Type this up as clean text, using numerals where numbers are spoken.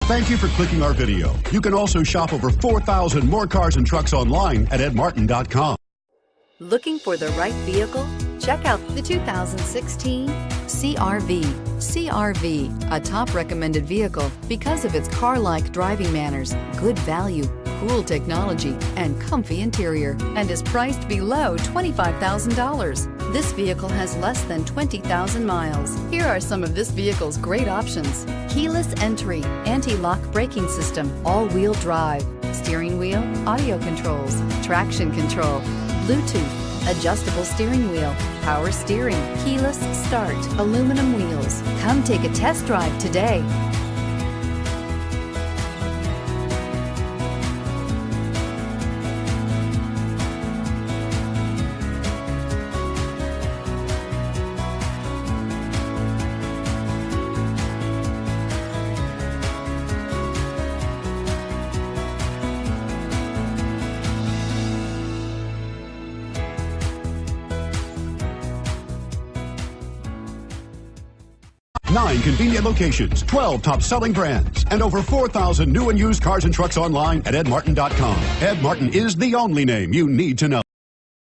Thank you for clicking our video. You can also shop over 4,000 more cars and trucks online at edmartin.com. Looking for the right vehicle? Check out the 2016 CR-V. CR-V, a top recommended vehicle because of its car-like driving manners, good value, cool technology, and comfy interior, and is priced below $25,000. This vehicle has less than 20,000 miles. Here are some of this vehicle's great options: keyless entry, anti-lock braking system, all-wheel drive, steering wheel audio controls, traction control, Bluetooth, adjustable steering wheel, power steering, keyless start, aluminum wheels. Come take a test drive today. Nine convenient locations, 12 top-selling brands, and over 4,000 new and used cars and trucks online at edmartin.com. Ed Martin is the only name you need to know.